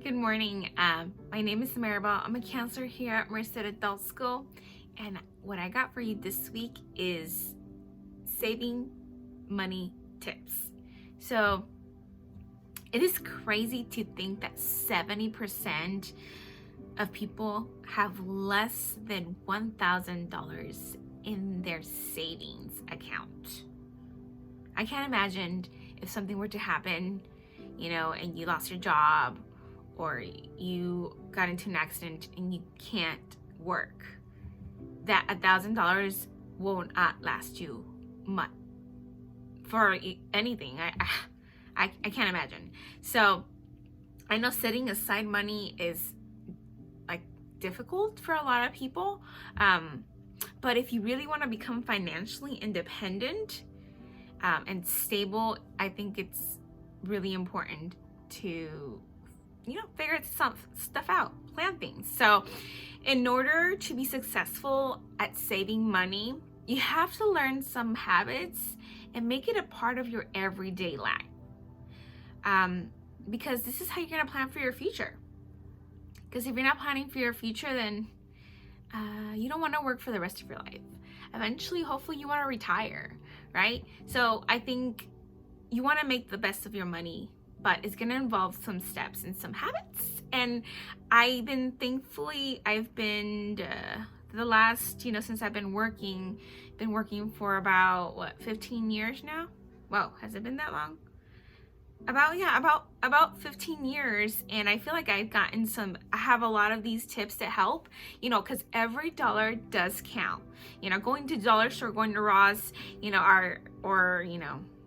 Good morning. My name is Maribel. I'm a counselor here at Merced Adult School, and what I got for you this week is saving money tips. So it is crazy to think that 70% of people have less than $1,000 in their savings account. I can't imagine if something were to happen, and you lost your job, or you got into an accident and you can't work, that $1,000 will not last you much for anything. I can't imagine. So I know setting aside money is like difficult for a lot of people, but if you really want to become financially independent and stable, I think it's really important to figure some stuff out, plan things. So in order to be successful at saving money, you have to learn some habits and make it a part of your everyday life. Because this is how you're going to plan for your future. Because if you're not planning for your future, then you don't want to work for the rest of your life. Eventually, hopefully you want to retire, right? So I think you want to make the best of your money, but it's going to involve some steps and some habits. And I've been the last, since I've been working for about 15 years now. Whoa, has it been that long? About 15 years. And I feel like I have a lot of these tips to help, because every dollar does count. Going to the dollar store, going to Ross,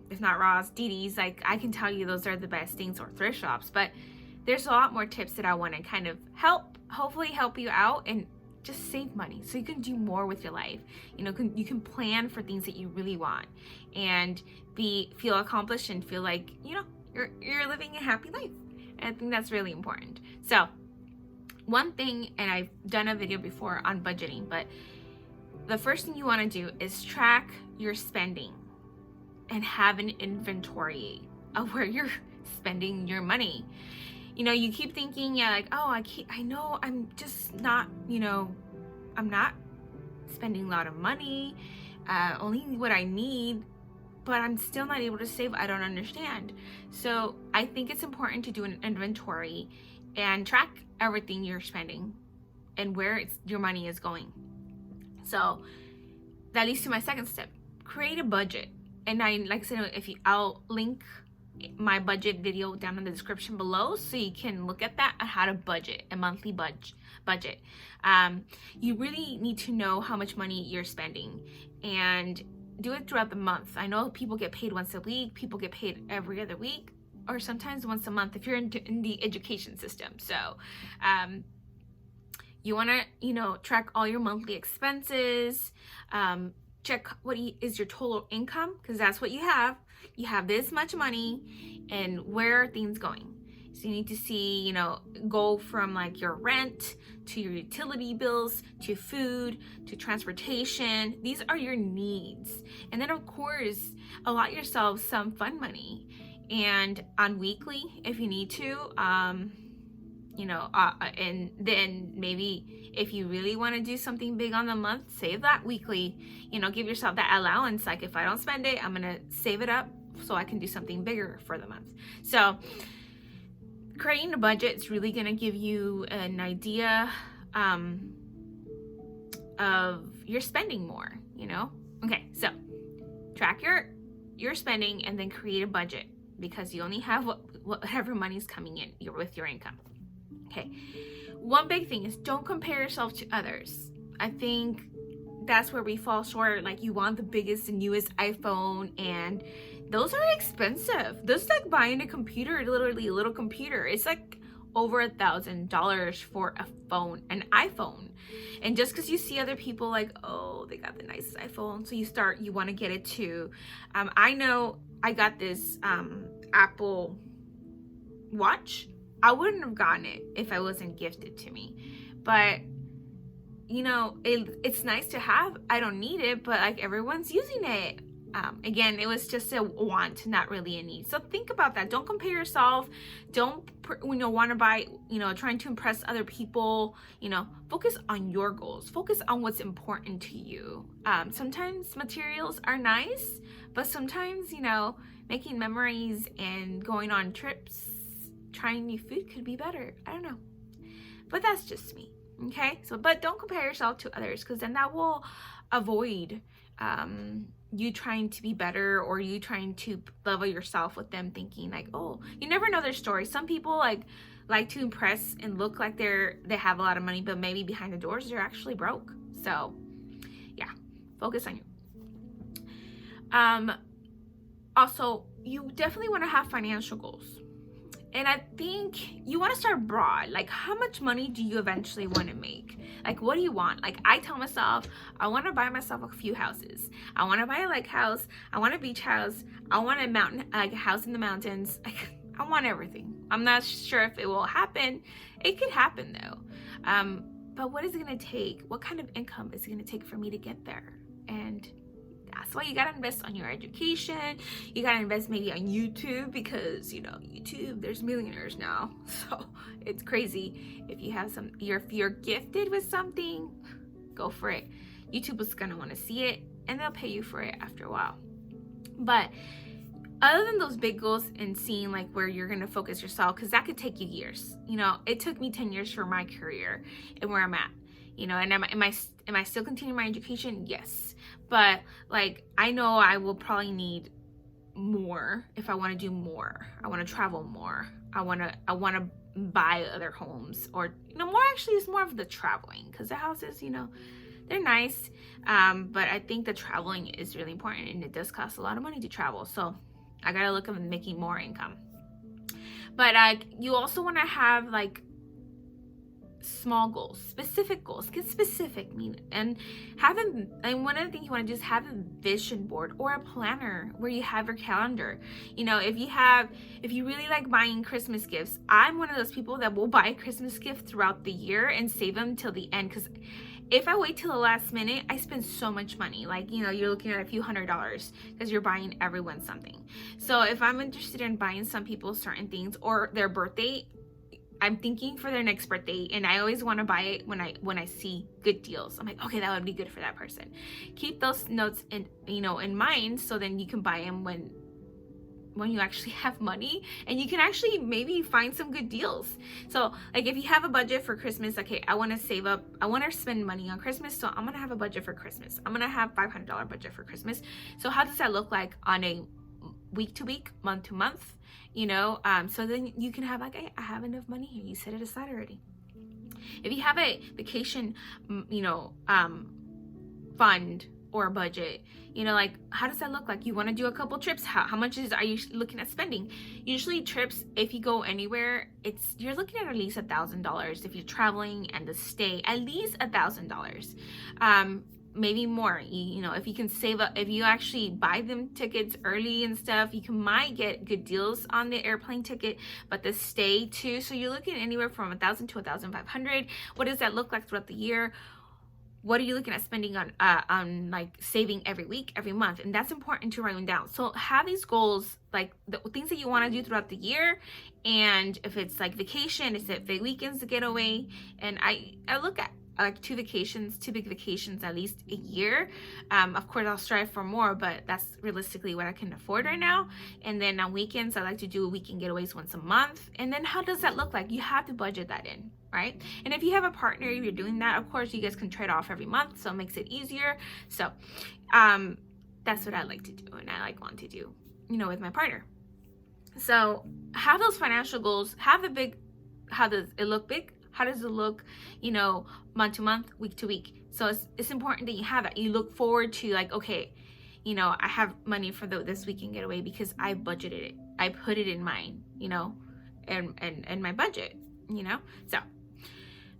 if not Ross, Didi's, like I can tell you those are the best things, or thrift shops. But there's a lot more tips that I want to kind of hopefully help you out and just save money so you can do more with your life. You can plan for things that you really want and feel accomplished and feel like you're living a happy life. And I think that's really important. So one thing, and I've done a video before on budgeting, but the first thing you want to do is track your spending and have an inventory of where you're spending your money. You keep thinking, I know I'm just not, I'm not spending a lot of money, only what I need, but I'm still not able to save. I don't understand. So I think it's important to do an inventory and track everything you're spending and where your money is going. So that leads to my second step: create a budget. And like I said, I'll link my budget video down in the description below, so you can look at that on how to budget a monthly budget. You really need to know how much money you're spending and do it throughout the month. I know people get paid once a week, people get paid every other week, or sometimes once a month if you're in the education system. So you want to track all your monthly expenses. Check what is your total income, because that's what you have. You have this much money, and where are things going? So you need to see, go from like your rent to your utility bills to food to transportation. These are your needs. And then of course, allot yourself some fun money, and on weekly if you need to, and then maybe if you really want to do something big on the month, save that weekly. Give yourself that allowance. Like, if I don't spend it, I'm gonna save it up so I can do something bigger for the month. So creating a budget is really gonna give you an idea of your spending more. Okay, so track your spending and then create a budget, because you only have whatever money's coming in with your income. Okay, one big thing is don't compare yourself to others. I think that's where we fall short. Like, you want the biggest and newest iPhone, and those are expensive. Those like buying a computer, literally a little computer. It's like over $1,000 for a phone, an iPhone. And just because you see other people like, oh, they got the nicest iPhone, so you want to get it too. I know I got this Apple Watch. I wouldn't have gotten it if I wasn't gifted to me. But it's nice to have. I don't need it, but like, everyone's using it. Again, it was just a want, not really a need. So think about that. Don't compare yourself. Don't want to buy, trying to impress other people. Focus on your goals. Focus on what's important to you. Sometimes materials are nice, but sometimes, making memories and going on trips, trying new food could be better. I don't know, but that's just me. Okay, but don't compare yourself to others, because then that will avoid you trying to be better, or you trying to level yourself with them, thinking like, oh, you never know their story. Some people like to impress and look like they have a lot of money, but maybe behind the doors they're actually broke. So yeah, focus on you. Also, you definitely want to have financial goals. And I think you want to start broad. Like, how much money do you eventually want to make? Like, what do you want? Like, I tell myself, I want to buy myself a few houses. I want to buy a lake house. I want a beach house. I want a mountain, like a house in the mountains. I want everything. I'm not sure if it will happen. It could happen though. But what is it going to take? What kind of income is it going to take for me to get there? And that's why you gotta invest on your education. You gotta invest maybe on YouTube, because YouTube, there's millionaires now. So it's crazy. If you have if you're gifted with something, go for it. YouTube is gonna want to see it, and they'll pay you for it after a while. But other than those big goals and seeing like where you're gonna focus yourself, because that could take you years. It took me 10 years for my career and where I'm at. And am I still continuing my education? Yes. But like, I know I will probably need more if I want to do more. I want to travel more. I want to buy other homes, or more. Actually, it's more of the traveling, because the houses, they're nice. But I think the traveling is really important, and it does cost a lot of money to travel. So I gotta look at making more income. But you also want to have like small goals, specific goals. Get specific, and one of the things you want to do is have a vision board or a planner where you have your calendar. If you really like buying Christmas gifts, I'm one of those people that will buy a Christmas gift throughout the year and save them till the end, because if I wait till the last minute, I spend so much money. Like, you're looking at a few $100s because you're buying everyone something. So if I'm interested in buying some people certain things, or their birthday, I'm thinking for their next birthday, and I always want to buy it when I see good deals. I'm like, okay, that would be good for that person. Keep those notes in mind, so then you can buy them when you actually have money, and you can actually maybe find some good deals. So like, if you have a budget for Christmas, okay, I want to save up, I want to spend money on Christmas, so I'm gonna have a budget for Christmas. I'm gonna have $500 budget for Christmas. So how does that look like on a week to week, month to month? So then you can have like, hey, I have enough money here. You set it aside already. If you have a vacation, fund or budget, like, how does that look like? You want to do a couple trips. How much are you looking at spending? Usually trips, if you go anywhere, you're looking at least $1,000. If you're traveling and the stay, at least $1,000. Maybe more. If you can save up, if you actually buy them tickets early and stuff, might get good deals on the airplane ticket, but the stay too. So you're looking anywhere from $1,000 to $1,500. What does that look like throughout the year? What are you looking at spending on like saving every week, every month? And that's important to write them down. So have these goals, like the things that you want to do throughout the year. And if it's like vacation, is it the weekends to get away? And I look at like two big vacations at least a year. Of course, I'll strive for more, but that's realistically what I can afford right now. And then on weekends, I like to do weekend getaways once a month. And then how does that look like? You have to budget that in, right? And if you have a partner, if you're doing that, of course, you guys can trade off every month, so it makes it easier. So that's what I like to do, and I want to do, with my partner. So have those financial goals. How does it look big? How does it look, month to month, week to week? So it's important that you have that. You look forward to like, okay, I have money for this weekend getaway because I budgeted it. I put it in mine, and my budget, So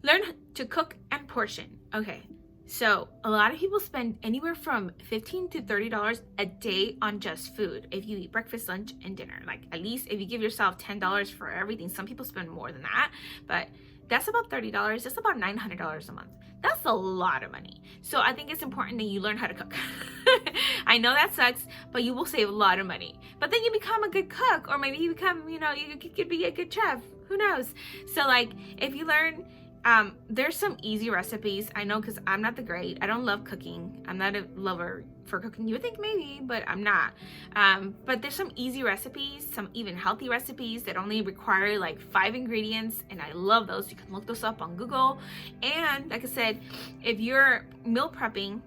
learn to cook and portion. Okay. So a lot of people spend anywhere from $15 to $30 a day on just food. If you eat breakfast, lunch, and dinner, like at least if you give yourself $10 for everything. Some people spend more than that, but That's about $30. That's about $900 a month. That's a lot of money. So I think it's important that you learn how to cook. I know that sucks, but you will save a lot of money. But then you become a good cook, or maybe you become, you could be a good chef. Who knows? So like, if you learn, there's some easy recipes. I know, because I'm not the great. I don't love cooking. I'm not a lover for cooking. You would think maybe, but I'm not. But there's some easy recipes, some even healthy recipes that only require like 5 ingredients, and I love those. You can look those up on Google. And like I said, if you're meal prepping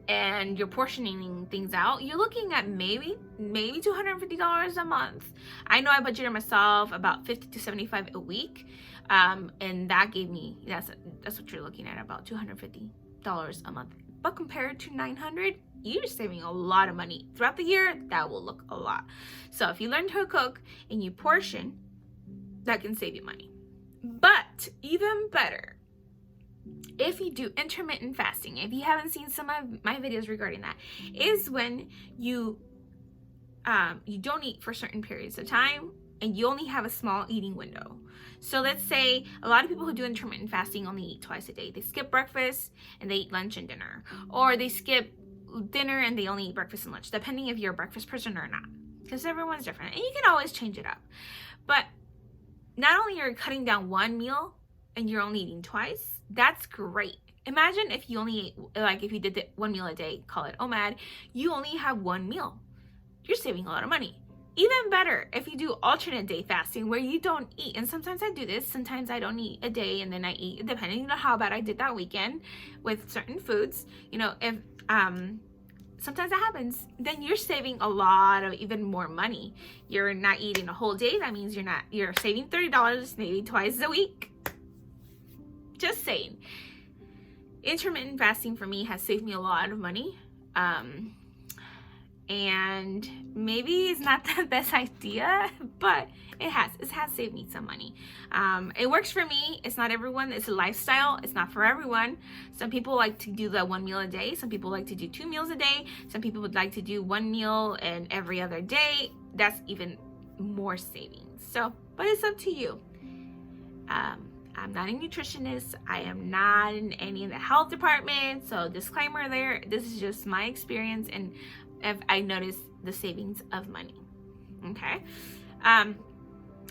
and you're portioning things out, you're looking at maybe $250 a month. I know I budgeted myself about $50 to $75 a week, and that gave me, that's what you're looking at, about $250 a month. But compared to $900, you're saving a lot of money throughout the year. That will look a lot. So if you learn to cook and you portion, that can save you money. But even better, if you do intermittent fasting, if you haven't seen some of my videos regarding that, is when you don't eat for certain periods of time and you only have a small eating window. So let's say a lot of people who do intermittent fasting only eat twice a day. They skip breakfast and they eat lunch and dinner, or they skip dinner and they only eat breakfast and lunch, depending if you're a breakfast person or not, because everyone's different and you can always change it up. But not only are you cutting down one meal and you're only eating twice, that's great. Imagine if you only ate, like if you did the 1 meal a day, call it OMAD, you only have 1 meal. You're saving a lot of money. Even better if you do alternate day fasting, where you don't eat. And sometimes I do this, sometimes I don't eat a day and then I eat, depending on how bad I did that weekend with certain foods. If sometimes that happens, then you're saving a lot of even more money. You're not eating a whole day. That means you're saving $30 maybe twice a week. Just saying. Intermittent fasting for me has saved me a lot of money. And maybe it's not the best idea, but it has saved me some money. It works for me. It's not everyone. It's a lifestyle. It's not for everyone. Some people like to do the 1 meal a day. Some people like to do 2 meals a day. Some people would like to do 1 meal and every other day. That's even more savings. So, but it's up to you. I'm not a nutritionist. I am not in any of the health department. So disclaimer there, this is just my experience and if I noticed the savings of money. Okay.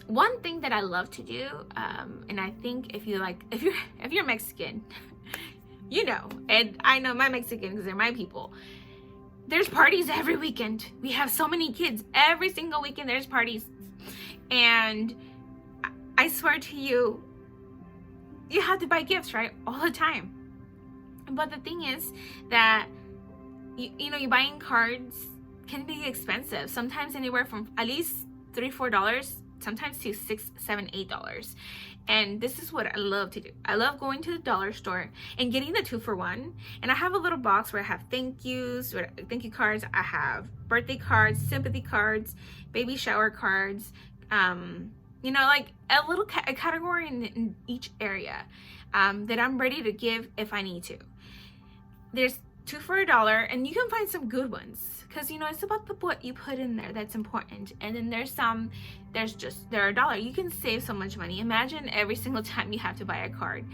One thing that I love to do, and I think if you're Mexican, and I know my Mexicans because they're my people. There's parties every weekend. We have so many kids. Every single weekend there's parties. And I swear to you, you have to buy gifts, right? All the time. But the thing is that you buying cards can be expensive. Sometimes anywhere from at least $3-4, sometimes to $6, $7, $8. And this is what I love to do. I love going to the dollar store and getting the 2-for-1. And I have a little box where I have thank you cards. I have birthday cards, sympathy cards, baby shower cards. Like a category in each area that I'm ready to give if I need to. There's 2 for $1, and you can find some good ones because it's about what you put in there that's important. And then they're $1. You can save so much money. Imagine every single time you have to buy a card.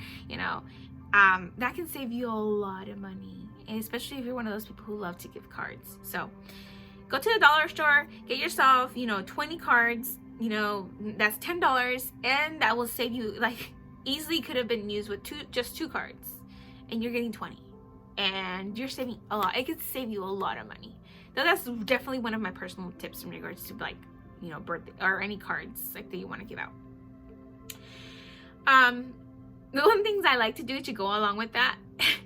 That can save you a lot of money, and especially if you're one of those people who love to give cards. So go to the dollar store, get yourself 20 cards. That's $10, and that will save you, like, easily could have been used with just 2 cards, and you're getting 20, and you're saving a lot. It could save you a lot of money. So that's definitely one of my personal tips in regards to, like, birthday or any cards like that you want to give out. The one things I like to do to go along with that,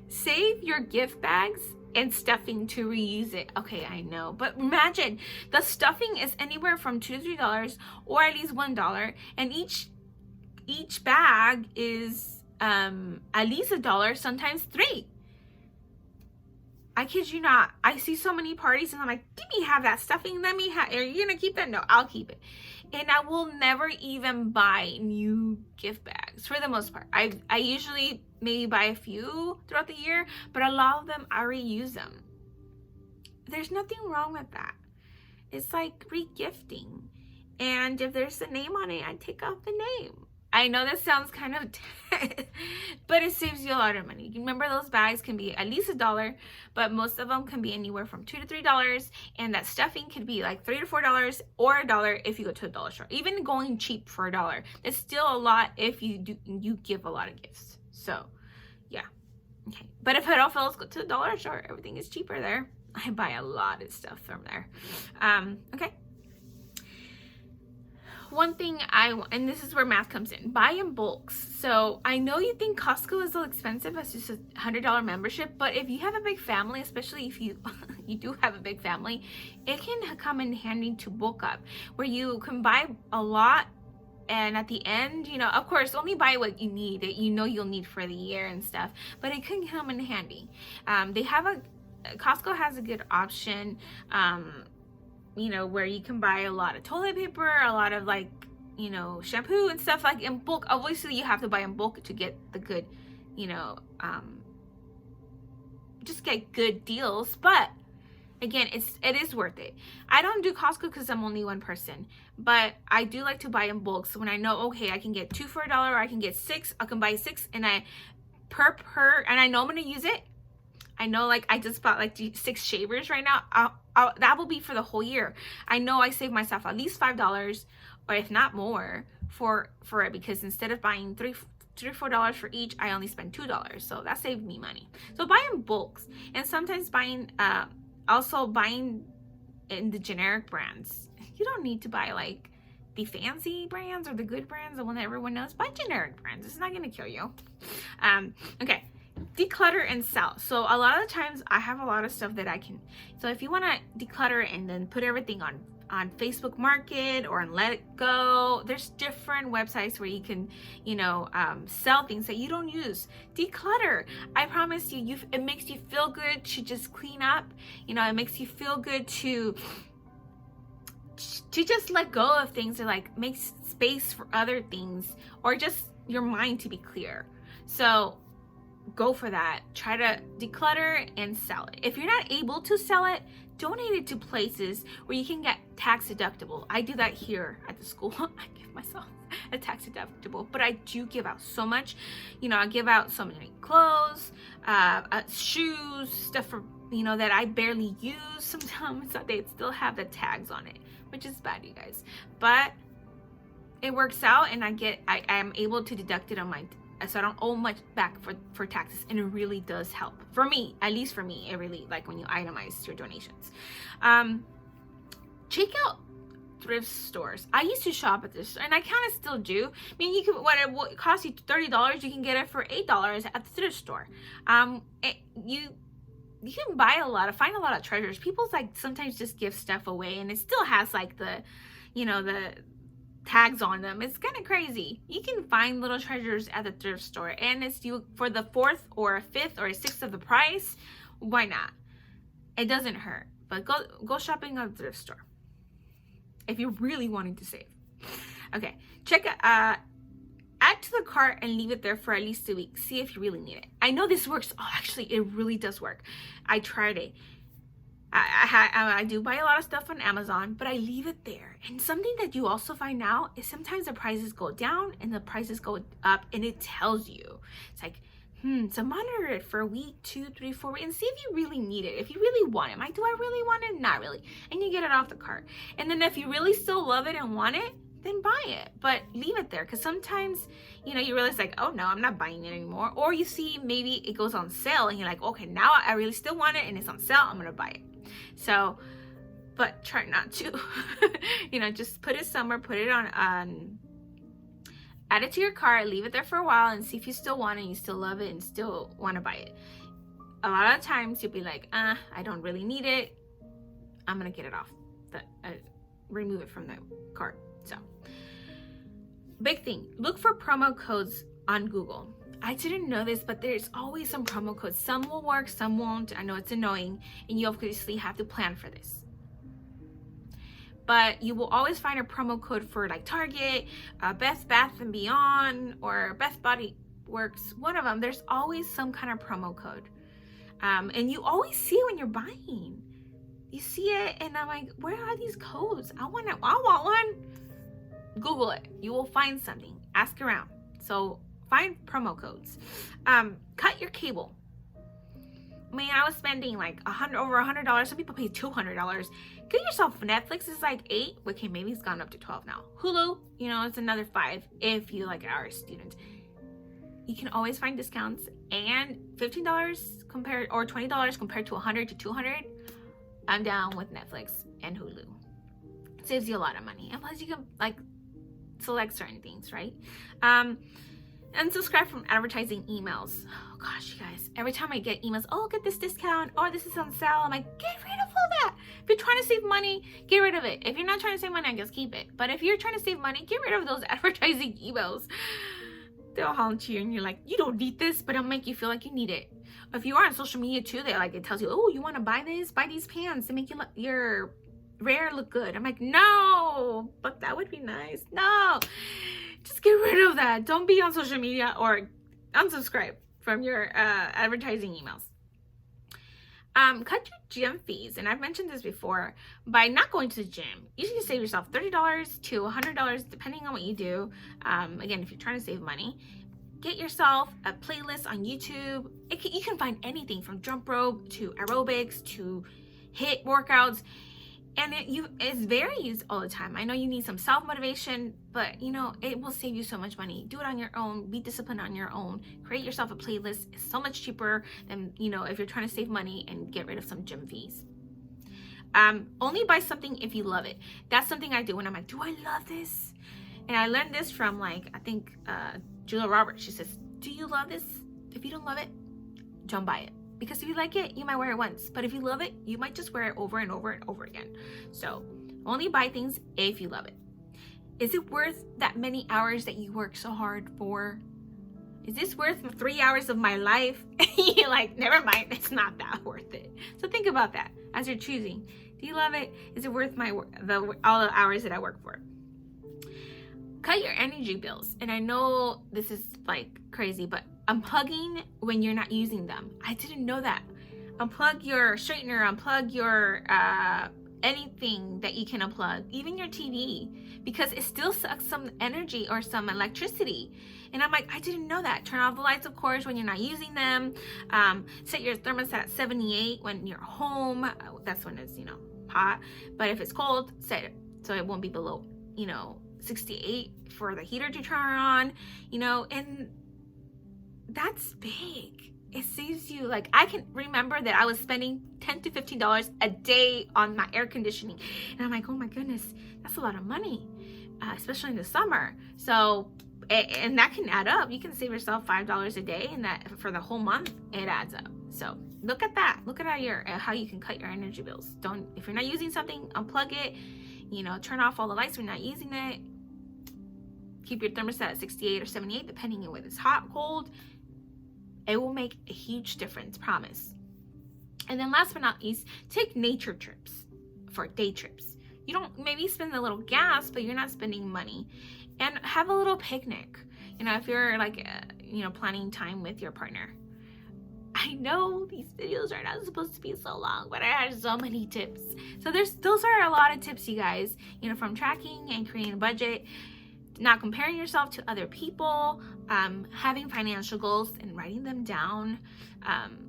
save your gift bags and stuffing to reuse it. Okay, I know, but imagine the stuffing is anywhere from $2 to $3 or at least $1, and each bag is at least $1, sometimes $3. I kid you not. I see so many parties and I'm like, let me have that stuffing. Are you gonna keep that? No, I'll keep it. And I will never even buy new gift bags for the most part. I usually maybe buy a few throughout the year, but a lot of them I reuse them. There's nothing wrong with that. It's like re-gifting. And if there's a name on it, I take off the name. I know this sounds kind of, but it saves you a lot of money. You remember those bags can be at least $1, but most of them can be anywhere from $2 to $3, and that stuffing could be like $3 to $4 or $1 if you go to a dollar store. Even going cheap for $1, it's still a lot if you give a lot of gifts. So, yeah, okay. But if it all fails, go to the dollar store. Everything is cheaper there. I buy a lot of stuff from there. Okay. One thing and this is where math comes in, buy in bulks. So I know you think Costco is so expensive as just a $100 membership, but if you have a big family, especially if you do have a big family, it can come in handy to bulk up, where you can buy a lot, and at the end, of course, only buy what you need, that you'll need for the year and stuff, but it can come in handy. Costco has a good option, where you can buy a lot of toilet paper, a lot of shampoo and stuff like in bulk. Obviously, you have to buy in bulk to get the good, just get good deals. But again, it is worth it. I don't do Costco because I'm only one person, but I do like to buy in bulk. So when I know, okay, I can get 2 for $1, or I can get 6, I can buy 6, and and I know I'm gonna use it. I know, I just bought 6 shavers right now. That will be for the whole year. I know I save myself at least $5, or if not more, for it, because instead of buying $3 or $4 for each, I only spend $2. So that saved me money. So buy in bulks, and sometimes also buying in the generic brands. You don't need to buy the fancy brands or the good brands, the one that everyone knows. Buy generic brands. It's not gonna kill you. Okay. Declutter and sell. So a lot of the times I have a lot of stuff that I can, so if you want to declutter and then put everything on Facebook Market or on Let It Go, there's different websites where you can sell things that you don't use. Declutter. I promise you, it makes you feel good to just clean up. It makes you feel good to just let go of things, or make space for other things, or just your mind to be clear. So go for that. Try to declutter and sell it. If you're not able to sell it, donate it to places where you can get tax deductible. I do that here at the school. I give myself a tax deductible, but I do give out so much. I give out so many clothes, shoes, stuff for that I barely use sometimes, that they still have the tags on it, which is bad, you guys. But it works out, and I am able to deduct it on my, so I don't owe much back for taxes, and it really does help. For me, at least for me, it really, when you itemize your donations. Check out thrift stores. I used to shop at this, and I kind of still do. I mean, you can, what it costs you $30, you can get it for $8 at the thrift store. You can find a lot of treasures. People sometimes just give stuff away, and it still has the tags on them. It's kind of crazy. You can find little treasures at the thrift store, and it's for the 4th or 5th or 6th of the price. Why not? It doesn't hurt. But go shopping at the thrift store if you're really wanting to save. Okay, add to the cart and leave it there for at least a week. See if you really need it. I know this works. Oh, actually, it really does work. I tried it. I do buy a lot of stuff on Amazon, but I leave it there. And something that you also find out is sometimes the prices go down and the prices go up, and it tells you. It's so monitor it for a week, 2, 3, 4 weeks, and see if you really need it. If you really want it. Do I really want it? Not really. And you get it off the cart. And then if you really still love it and want it, then buy it, but leave it there, because sometimes you realize oh no, I'm not buying it anymore, or you see maybe it goes on sale and you're okay, now I really still want it and it's on sale, I'm gonna buy it. So, but try not to just put it somewhere, put it on add it to your cart, leave it there for a while, and see if you still want it and you still love it and still want to buy it. A lot of times you'll be I don't really need it, I'm gonna get it off remove it from the cart. So, big thing, look for promo codes on Google. I didn't know this, but there's always some promo codes. Some will work, some won't. I know it's annoying, and you obviously have to plan for this. But you will always find a promo code for Target, Best Bath & Beyond, or Best Body Works. One of them, there's always some kind of promo code. And you always see it when you're buying. You see it, and I'm where are these codes? I want one. Google it. You will find something. Ask around. So find promo codes. Cut your cable. I mean, I was spending like over $100. Some people pay $200. Get yourself Netflix. Is like $8. Okay, maybe it's gone up to $12 now. Hulu, it's another $5 if you like are a student. You can always find discounts, and $15 compared or $20 compared to $100 to $200. I'm down with Netflix and Hulu. It saves you a lot of money, and plus you can like select certain things, right? Unsubscribe from advertising emails. Oh gosh, you guys, every time I get emails, oh, get this discount, or this is on sale, I'm like, get rid of all that. If you're trying to save money, get rid of it. If you're not trying to save money, I guess keep it. But if you're trying to save money, get rid of those advertising emails. They'll haunt you and you're like, you don't need this, but it'll make you feel like you need it. If you are on social media too, it tells you, oh, you want to buy this? Buy these pants to make your hair look good. I'm like, no, but that would be nice. No, just get rid of that. Don't be on social media, or unsubscribe from your advertising emails. Cut your gym fees, and I've mentioned this before. By not going to the gym, you can save yourself $30 to $100 depending on what you do. Again, if you're trying to save money, get yourself a playlist on YouTube. You can find anything from jump rope to aerobics to HIIT workouts, and it varies all the time. I know you need some self-motivation, but it will save you so much money. Do it on your own. Be disciplined on your own. Create yourself a playlist. It's so much cheaper than if you're trying to save money and get rid of some gym fees. Only buy something if you love it. That's something I do when I'm like, do I love this? And I learned this from I think Julia Roberts. She says, do you love this? If you don't love it, don't buy it. Because if you like it, you might wear it once. But if you love it, you might just wear it over and over and over again. So only buy things if you love it. Is it worth that many hours that you work so hard for? Is this worth 3 hours of my life? You're like, never mind, it's not that worth it. So think about that as you're choosing. Do you love it? Is it worth all the hours that I work for? Cut your energy bills. And I know this is like crazy, but unplugging when you're not using them. I didn't know that. Unplug your straightener, unplug your anything that you can unplug, even your TV, because it still sucks some energy or some electricity. And I'm like, I didn't know that. Turn off the lights, of course, when you're not using them. Set your thermostat at 78 when you're home. That's when it's hot. But if it's cold, set it so it won't be below 68 for the heater to turn on. And that's big. It saves you, I can remember that I was spending $10 to $15 a day on my air conditioning. And I'm like, oh my goodness, that's a lot of money, especially in the summer. So, and that can add up. You can save yourself $5 a day, and that for the whole month, it adds up. So look at that. Look at how you can cut your energy bills. If you're not using something, unplug it. Turn off all the lights when you're not using it. Keep your thermostat at 68 or 78, depending on whether it's hot, cold. It will make a huge difference, promise. And then last but not least, take nature trips for day trips. You don't maybe spend a little gas, but you're not spending money. And have a little picnic. If you're planning time with your partner. I know these videos are not supposed to be so long, but I have so many tips. So those are a lot of tips, you guys, from tracking and creating a budget, not comparing yourself to other people, having financial goals and writing them down,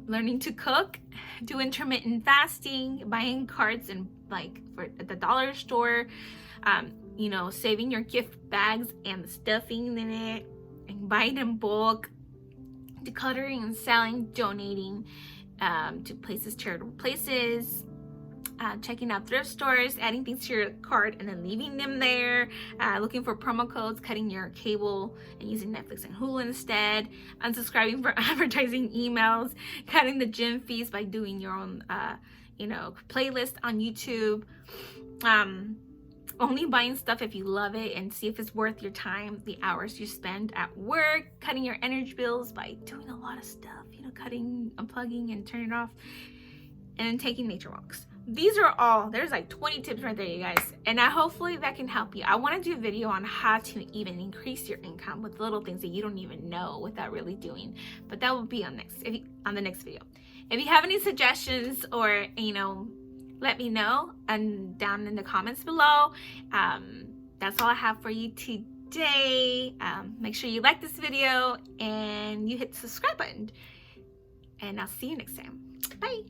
learning to cook, do intermittent fasting, buying cards and at the dollar store, saving your gift bags and the stuffing in it, and buying in bulk, decluttering and selling, donating to charitable places, checking out thrift stores, adding things to your cart and then leaving them there, looking for promo codes, cutting your cable and using Netflix and Hulu instead, unsubscribing for advertising emails, cutting the gym fees by doing your own playlist on YouTube, only buying stuff if you love it and see if it's worth your time, the hours you spend at work, cutting your energy bills by doing a lot of stuff, cutting, unplugging and turning it off, and then taking nature walks. There's 20 tips right there, you guys, and hopefully that can help you. I want to do a video on how to even increase your income with little things that you don't even know without really doing, but that will be on the next video. If you have any suggestions or let me know and down in the comments below. That that's all I have for you today. Make sure you like this video and you hit the subscribe button. And I'll see you next time. Bye.